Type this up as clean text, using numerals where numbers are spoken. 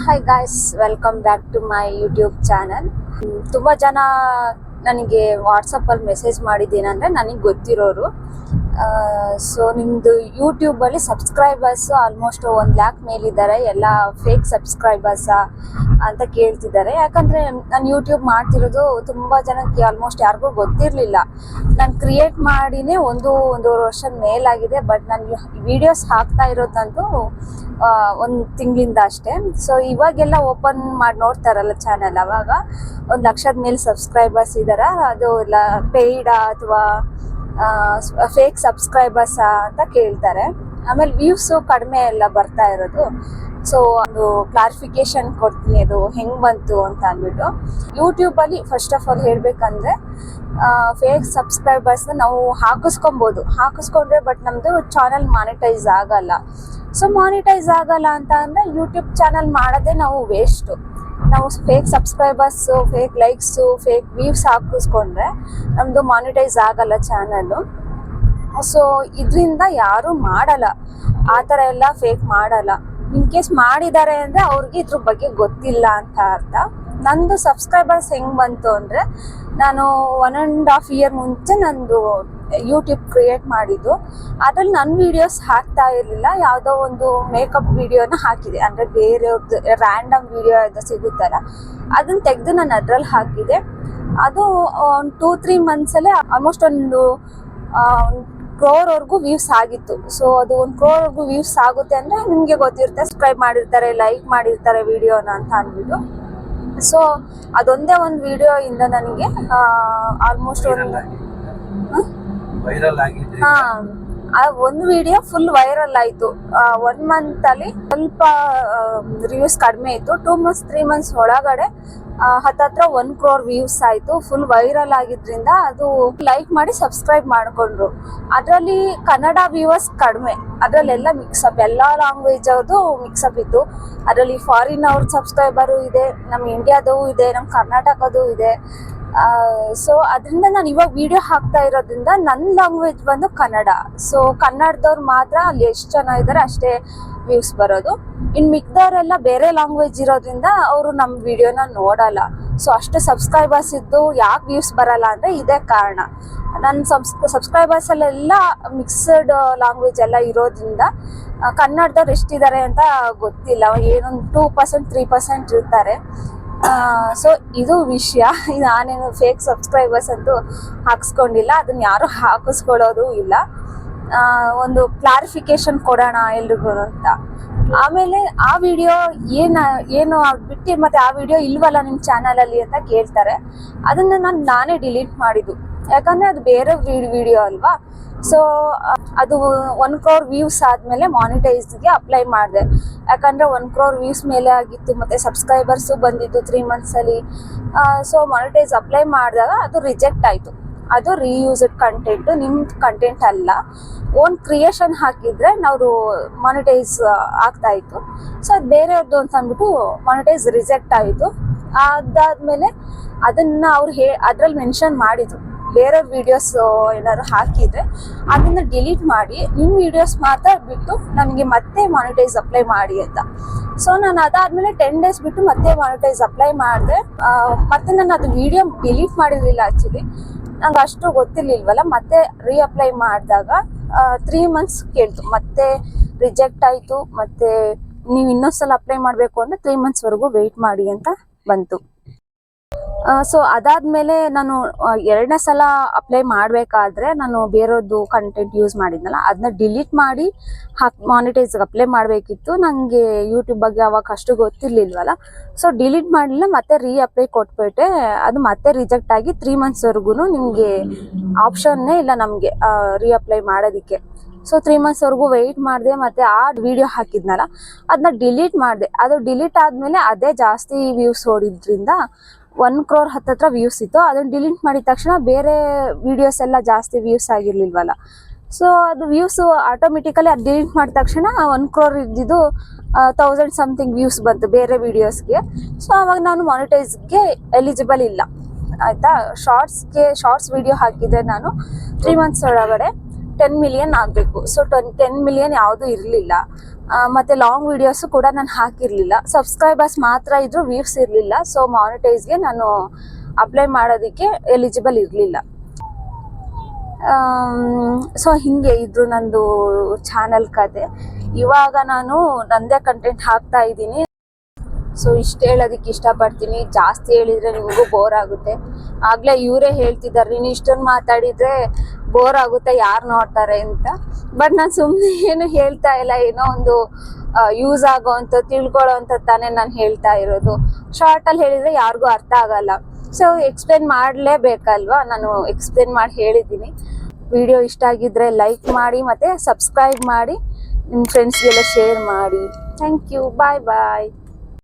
Hi guys, welcome back to my YouTube channel. ತುಂಬ ಜನ ನನಗೆ ವಾಟ್ಸಪ್ಪಲ್ಲಿ ಮೆಸೇಜ್ ಮಾಡಿದ್ದೇನೆಂದರೆ ನನಗೆ ಗೊತ್ತಿರೋರು. ಸೊ ನಿಮ್ಮದು ಯೂಟ್ಯೂಬಲ್ಲಿ ಸಬ್ಸ್ಕ್ರೈಬರ್ಸು ಆಲ್ಮೋಸ್ಟ್ 1,00,000 ಮೇಲಿದ್ದಾರೆ, ಎಲ್ಲ ಫೇಕ್ ಸಬ್ಸ್ಕ್ರೈಬರ್ಸಾ ಅಂತ ಕೇಳ್ತಿದ್ದಾರೆ. ಯಾಕಂದರೆ ನಾನು ಯೂಟ್ಯೂಬ್ ಮಾಡ್ತಿರೋದು ತುಂಬ ಜನಕ್ಕೆ ಆಲ್ಮೋಸ್ಟ್ ಯಾರಿಗೂ ಗೊತ್ತಿರಲಿಲ್ಲ. ನಾನು ಕ್ರಿಯೇಟ್ ಮಾಡಿನೇ ಒಂದೂವರೆ ವರ್ಷ ಮೇಲಾಗಿದೆ. ಬಟ್ ನಾನು ವೀಡಿಯೋಸ್ ಹಾಕ್ತಾ ಇರೋದಂತೂ 1 ತಿಂಗಳಿಂದ ಅಷ್ಟೇ. ಸೊ ಇವಾಗೆಲ್ಲ ಓಪನ್ ಮಾಡಿ ನೋಡ್ತಾರಲ್ಲ ಚಾನಲ್, ಅವಾಗ 1,00,000 ಮೇಲೆ ಸಬ್ಸ್ಕ್ರೈಬರ್ಸ್ ಇದ್ದಾರೆ. ಅದು ಇಲ್ಲ ಪೇಯ್ಡಾ ಅಥವಾ ಫೇಕ್ ಸಬ್ಸ್ಕ್ರೈಬರ್ಸಾ ಅಂತ ಕೇಳ್ತಾರೆ. ಆಮೇಲೆ ವ್ಯೂಸು ಕಡಿಮೆ ಎಲ್ಲ ಬರ್ತಾ ಇರೋದು. ಸೊ ಒಂದು ಕ್ಲಾರಿಫಿಕೇಶನ್ ಕೊಡ್ತೀನಿ ಅದು ಹೆಂಗೆ ಬಂತು ಅಂತ ಅಂದ್ಬಿಟ್ಟು. ಯೂಟ್ಯೂಬಲ್ಲಿ ಫಸ್ಟ್ ಆಫ್ ಆಲ್ ಹೇಳಬೇಕಂದ್ರೆ ಫೇಕ್ ಸಬ್ಸ್ಕ್ರೈಬರ್ಸ್ನ ನಾವು ಹಾಕಿಸ್ಕೊಂಡ್ರೆ ಬಟ್ ನಮ್ಮದು ಚಾನಲ್ ಮಾನಿಟೈಸ್ ಆಗಲ್ಲ. ಸೊ ಮಾನಿಟೈಸ್ ಆಗಲ್ಲ ಅಂತ ಅಂದರೆ ಯೂಟ್ಯೂಬ್ ಚಾನಲ್ ಮಾಡೋದೇ ನಾವು ವೇಸ್ಟು. ನಾವು fake subscribers, fake likes, fake views ಹಾಕಿಸ್ಕೊಂಡ್ರೆ ನಮ್ಮದು ಮಾನಿಟೈಸ್ ಆಗಲ್ಲ ಚಾನಲ್ಲು. ಸೊ ಇದರಿಂದ ಯಾರೂ ಮಾಡಲ್ಲ, ಆ ಥರ ಎಲ್ಲ ಫೇಕ್ ಮಾಡಲ್ಲ. ಇನ್ ಕೇಸ್ ಮಾಡಿದ್ದಾರೆ ಅಂದರೆ ಅವ್ರಿಗೆ ಇದ್ರ ಬಗ್ಗೆ ಗೊತ್ತಿಲ್ಲ ಅಂತ ಅರ್ಥ. ನಂದು ಸಬ್ಸ್ಕ್ರೈಬರ್ಸ್ ಹೆಂಗೆ ಬಂತು ಅಂದರೆ, ನಾನು 1.5 year ಮುಂಚೆ ನಂದು ಯೂಟ್ಯೂಬ್ ಕ್ರಿಯೇಟ್ ಮಾಡಿದ್ದು. ಅದ್ರಲ್ಲಿ ನನ್ನ ವೀಡಿಯೋಸ್ ಹಾಕ್ತಾ ಇರಲಿಲ್ಲ. ಯಾವುದೋ ಒಂದು ಮೇಕಪ್ ವೀಡಿಯೋನ ಹಾಕಿದೆ, ಅಂದರೆ ಬೇರೆಯವ್ರದ್ದು ರ್ಯಾಂಡಮ್ ವೀಡಿಯೋ ಅದು ಸಿಗುತ್ತಲ್ಲ, ಅದನ್ನು ತೆಗೆದು ನಾನು ಅದ್ರಲ್ಲಿ ಹಾಕಿದೆ. ಅದು 2-3 ಮಂತ್ಸಲ್ಲೇ ಆಲ್ಮೋಸ್ಟ್ ಒಂದು crore ವ್ಯೂಸ್ ಆಗಿತ್ತು. ಸೊ ಅದು 1 crore ವ್ಯೂಸ್ ಆಗುತ್ತೆ ಅಂದರೆ ನಿಮಗೆ ಗೊತ್ತಿರುತ್ತೆ, ಸಬ್ಸ್ಕ್ರೈಬ್ ಮಾಡಿರ್ತಾರೆ, ಲೈಕ್ ಮಾಡಿರ್ತಾರೆ ವಿಡಿಯೋನ ಅಂತ ಅಂದ್ಬಿಟ್ಟು. ಸೊ ಅದೊಂದೇ ಒಂದು ವಿಡಿಯೋ ಇಂದ ನನಗೆ ಆಲ್ಮೋಸ್ಟ್ ಒಂದು ವಿಡಿಯೋ ಫುಲ್ ವೈರಲ್ ಆಯಿತು. 1 ಮಂತಲ್ಲಿ ಸ್ವಲ್ಪ ರಿವ್ಯೂಸ್ ಕಡಿಮೆ ಇತ್ತು. 2 months 3 months ಒಳಗಡೆ ಹತ್ತತ್ರ 1 crore ವ್ಯೂಸ್ ಆಯಿತು. ಫುಲ್ ವೈರಲ್ ಆಗಿದ್ರಿಂದ ಅದು ಲೈಕ್ ಮಾಡಿ ಸಬ್ಸ್ಕ್ರೈಬ್ ಮಾಡಿಕೊಂಡ್ರು. ಅದರಲ್ಲಿ ಕನ್ನಡ ವ್ಯೂವರ್ಸ್ ಕಡಿಮೆ, ಅದರಲ್ಲೆಲ್ಲ ಮಿಕ್ಸಪ್, ಎಲ್ಲ ಲ್ಯಾಂಗ್ವೇಜ್ ಅವ್ರದ್ದು ಮಿಕ್ಸಪ್ ಇತ್ತು. ಅದರಲ್ಲಿ ಫಾರಿನ್ ಅವ್ರ ಸಬ್ಸ್ಕ್ರೈಬರು ಇದೆ, ನಮ್ಮ ಇಂಡಿಯಾದವು ಇದೆ, ನಮ್ಮ ಕರ್ನಾಟಕದ್ದು ಇದೆ. ಸೊ ಅದರಿಂದ ನಾನು ಇವಾಗ ವಿಡಿಯೋ ಹಾಕ್ತಾ ಇರೋದ್ರಿಂದ ನನ್ನ ಲ್ಯಾಂಗ್ವೇಜ್ ಬಂದು ಕನ್ನಡ. ಸೊ ಕನ್ನಡದವ್ರು ಮಾತ್ರ ಅಲ್ಲಿ ಎಷ್ಟು ಜನ ಇದ್ದಾರೆ ಅಷ್ಟೇ ವ್ಯೂಸ್ ಬರೋದು. ಇನ್ನು ಮಿಕ್ದವರೆಲ್ಲ ಬೇರೆ ಲ್ಯಾಂಗ್ವೇಜ್ ಇರೋದ್ರಿಂದ ಅವರು ನಮ್ಮ ವಿಡಿಯೋನ ನೋಡಲ್ಲ. ಸೊ ಅಷ್ಟು ಸಬ್ಸ್ಕ್ರೈಬರ್ಸ್ ಇದ್ದು ಯಾಕೆ ವ್ಯೂಸ್ ಬರಲ್ಲ ಅಂದರೆ ಇದೇ ಕಾರಣ. ನನ್ನ ಸಬ್ಸ್ಕ್ರೈಬರ್ಸಲ್ಲೆಲ್ಲ ಮಿಕ್ಸಡ್ ಲ್ಯಾಂಗ್ವೇಜ್ ಎಲ್ಲ ಇರೋದ್ರಿಂದ ಕನ್ನಡದವ್ರು ಎಷ್ಟಿದ್ದಾರೆ ಅಂತ ಗೊತ್ತಿಲ್ಲ. ಏನೊಂದು 2% 3% ಇರ್ತಾರೆ. ಸೊ ಇದು ವಿಷಯ. ನಾನೇನು ಫೇಕ್ ಸಬ್ಸ್ಕ್ರೈಬರ್ಸ್ ಅಂತೂ ಹಾಕಿಸ್ಕೊಂಡಿಲ್ಲ, ಅದನ್ನ ಯಾರು ಹಾಕಿಸ್ಕೊಳ್ಳೋದು ಇಲ್ಲ. ಒಂದು ಕ್ಲಾರಿಫಿಕೇಶನ್ ಕೊಡೋಣ ಎಲ್ರಿಗೂ ಅಂತ. ಆಮೇಲೆ ಆ ವಿಡಿಯೋ ಏನು ಬಿಟ್ಟು ಮತ್ತೆ ಆ ವಿಡಿಯೋ ಇಲ್ವಲ್ಲ ನಿಮ್ಮ ಚಾನಲಲ್ಲಿ ಅಂತ ಕೇಳ್ತಾರೆ. ಅದನ್ನು ನಾನೇ ಡಿಲೀಟ್ ಮಾಡಿದ್ದು, ಯಾಕಂದರೆ ಅದು ಬೇರೆ ವಿಡಿಯೋ ಅಲ್ವಾ. ಸೊ ಅದು 1 crore ವ್ಯೂಸ್ ಆದಮೇಲೆ ಮಾನಿಟೈಸ್ಗೆ ಅಪ್ಲೈ ಮಾಡಿದೆ. ಯಾಕಂದರೆ 1 crore ವ್ಯೂಸ್ ಮೇಲೆ ಆಗಿತ್ತು, ಮತ್ತು ಸಬ್ಸ್ಕ್ರೈಬರ್ಸು ಬಂದಿದ್ದು 3 ಮಂತ್ಸಲ್ಲಿ. ಸೊ ಮಾನಿಟೈಸ್ ಅಪ್ಲೈ ಮಾಡಿದಾಗ ಅದು ರಿಜೆಕ್ಟ್ ಆಯಿತು. ಅದು ರೀಯೂಸ್ಡ್ ಕಂಟೆಂಟು, ನಿಮ್ಮ ಕಂಟೆಂಟ್ ಅಲ್ಲ. ಓನ್ ಕ್ರಿಯೇಷನ್ ಹಾಕಿದರೆ ನಾವು ಮಾನಿಟೈಸ್ ಆಗ್ತಾಯಿತ್ತು. ಸೊ ಅದು ಬೇರೆಯವ್ರದ್ದು ಅಂತ ಅಂದ್ಬಿಟ್ಟು ಮಾನಿಟೈಸ್ ರಿಜೆಕ್ಟ್ ಆಯಿತು. ಅದಾದಮೇಲೆ ಅದನ್ನು ಅವ್ರು ಅದರಲ್ಲಿ ಮೆನ್ಷನ್ ಮಾಡಿದರು, ಬೇರೆ ವೀಡಿಯೋಸ್ ಏನಾದ್ರು ಹಾಕಿದರೆ ಅದನ್ನು ಡಿಲೀಟ್ ಮಾಡಿ ನಿಮ್ಮ ವೀಡಿಯೋಸ್ ಮಾತ್ರ ಬಿಟ್ಟು ನನಗೆ ಮತ್ತೆ ಮಾನಿಟೈಸ್ ಅಪ್ಲೈ ಮಾಡಿ ಅಂತ. ಸೊ ನಾನು ಅದಾದಮೇಲೆ 10 days ಬಿಟ್ಟು ಮತ್ತೆ ಮಾನಿಟೈಸ್ ಅಪ್ಲೈ ಮಾಡಿದೆ. ಮತ್ತೆ ನಾನು ಅದು ವೀಡಿಯೋ ಡಿಲೀಟ್ ಮಾಡಿರಲಿಲ್ಲ. ಆ್ಯಕ್ಚುಲಿ ನಂಗೆ ಅಷ್ಟು ಗೊತ್ತಿರಲಿಲ್ವಲ್ಲ. ಮತ್ತೆ ರೀಅಪ್ಲೈ ಮಾಡಿದಾಗ 3 months ಕೇಳ್ತು, ಮತ್ತೆ ರಿಜೆಕ್ಟ್ ಆಯಿತು. ಮತ್ತು ನೀವು ಇನ್ನೊಂದ್ಸಲ ಅಪ್ಲೈ ಮಾಡಬೇಕು ಅಂದರೆ 3 monthsವರೆಗೂ ವೆಯ್ಟ್ ಮಾಡಿ ಅಂತ ಬಂತು. ಸೊ ಅದಾದಮೇಲೆ ನಾನು 2ನೇ ಸಲ ಅಪ್ಲೈ ಮಾಡಬೇಕಾದ್ರೆ ನಾನು ಬೇರೆಯವ್ರದ್ದು ಕಂಟೆಂಟ್ ಯೂಸ್ ಮಾಡಿದ್ನಲ್ಲ, ಅದನ್ನ ಡಿಲೀಟ್ ಮಾಡಿ ಮಾನಿಟೈಸ್ಗೆ ಅಪ್ಲೈ ಮಾಡಬೇಕಿತ್ತು. ನನಗೆ ಯೂಟ್ಯೂಬ್ ಬಗ್ಗೆ ಅವಾಗ ಅಷ್ಟು ಗೊತ್ತಿರಲಿಲ್ವಲ್ಲ. ಸೊ ಡಿಲೀಟ್ ಮಾಡಲಿಲ್ಲ, ಮತ್ತೆ ರೀಅಪ್ಲೈ ಕೊಟ್ಬಿಟ್ಟೆ. ಅದು ಮತ್ತೆ ರಿಜೆಕ್ಟ್ ಆಗಿ 3 monthsವರೆಗೂ ನಿಮಗೆ ಆಪ್ಷನ್ನೇ ಇಲ್ಲ ನಮಗೆ ರೀಅಪ್ಲೈ ಮಾಡೋದಕ್ಕೆ. ಸೊ 3 monthsವರೆಗೂ ವೆಯ್ಟ್ ಮಾಡಿದೆ. ಮತ್ತು ಆ ವಿಡಿಯೋ ಹಾಕಿದ್ನಲ್ಲ ಅದನ್ನ ಡಿಲೀಟ್ ಮಾಡಿದೆ. ಅದು ಡಿಲೀಟ್ ಆದಮೇಲೆ ಅದೇ ಜಾಸ್ತಿ ವ್ಯೂಸ್ ಓಡಿದ್ರಿಂದ 1 crore ಹತ್ತತ್ರ ವ್ಯೂಸ್ ಇತ್ತು. ಅದನ್ನು ಡಿಲೀಟ್ ಮಾಡಿದ ತಕ್ಷಣ ಬೇರೆ ವೀಡಿಯೋಸ್ ಎಲ್ಲ ಜಾಸ್ತಿ ವ್ಯೂಸ್ ಆಗಿರಲಿಲ್ವಲ್ಲ. ಸೊ ಅದು ವ್ಯೂಸು ಆಟೋಮೆಟಿಕಲಿ ಅದು ಡಿಲೀಟ್ ಮಾಡಿದ ತಕ್ಷಣ 1 crore ಇದ್ದಿದ್ದು 1000 something ವ್ಯೂಸ್ ಬಂತು ಬೇರೆ ವೀಡಿಯೋಸ್ಗೆ. ಸೊ ಆವಾಗ ನಾನು ಮಾನಿಟೈಸ್ಗೆ ಎಲಿಜಿಬಲ್ ಇಲ್ಲ, ಆಯಿತಾ. ಶಾರ್ಟ್ಸ್ ವೀಡಿಯೋ ಹಾಕಿದರೆ ನಾನು 3 months ಒಳಗಡೆ 10 ಮಿಲಿಯನ್ ಆಗಬೇಕು. ಸೊ 10 ಮಿಲಿಯನ್ ಯಾವುದೂ ಇರಲಿಲ್ಲ. ಮತ್ತು ಲಾಂಗ್ ವೀಡಿಯೋಸು ಕೂಡ ನಾನು ಹಾಕಿರಲಿಲ್ಲ. ಸಬ್ಸ್ಕ್ರೈಬರ್ಸ್ ಮಾತ್ರ ಇದ್ದರು, ವ್ಯೂಸ್ ಇರಲಿಲ್ಲ. ಸೊ ಮಾನಿಟೈಸ್ಗೆ ನಾನು ಅಪ್ಲೈ ಮಾಡೋದಕ್ಕೆ ಎಲಿಜಿಬಲ್ ಇರಲಿಲ್ಲ. ಸೊ ಹೀಗೆ ಇದ್ರು ನಂದು ಚಾನಲ್ ಕತೆ. ಇವಾಗ ನಾನು ನನ್ನದೇ ಕಂಟೆಂಟ್ ಹಾಕ್ತಾ ಇದ್ದೀನಿ. ಸೊ ಇಷ್ಟು ಹೇಳೋದಕ್ಕೆ ಇಷ್ಟಪಡ್ತೀನಿ. ಜಾಸ್ತಿ ಹೇಳಿದರೆ ನಿಮಗೂ ಬೋರ್ ಆಗುತ್ತೆ. ಆಗಲೇ ಇವರೇ ಹೇಳ್ತಿದ್ದಾರೆ, ನೀನು ಇಷ್ಟೊಂದು ಮಾತಾಡಿದರೆ ಬೋರ್ ಆಗುತ್ತೆ, ಯಾರು ನೋಡ್ತಾರೆ ಅಂತ. ಬಟ್ ನಾನು ಸುಮ್ಮನೆ ಏನು ಹೇಳ್ತಾ ಇಲ್ಲ, ಏನೋ ಒಂದು ಯೂಸ್ ಆಗೋ ಅಂಥ ತಿಳ್ಕೊಳ್ಳೋ ಅಂಥದ್ದು ತಾನೇ ನಾನು ಹೇಳ್ತಾ ಇರೋದು. ಶಾರ್ಟಲ್ಲಿ ಹೇಳಿದರೆ ಯಾರಿಗೂ ಅರ್ಥ ಆಗಲ್ಲ. ಸೊ ಎಕ್ಸ್ಪ್ಲೇನ್ ಮಾಡಲೇಬೇಕಲ್ವಾ, ನಾನು ಎಕ್ಸ್ಪ್ಲೇನ್ ಮಾಡಿ ಹೇಳಿದ್ದೀನಿ. ವಿಡಿಯೋ ಇಷ್ಟ ಆಗಿದ್ದರೆ ಲೈಕ್ ಮಾಡಿ ಮತ್ತು ಸಬ್ಸ್ಕ್ರೈಬ್ ಮಾಡಿ, ನಿಮ್ಮ ಫ್ರೆಂಡ್ಸ್ಗೆಲ್ಲ ಶೇರ್ ಮಾಡಿ. Thank you. Bye bye.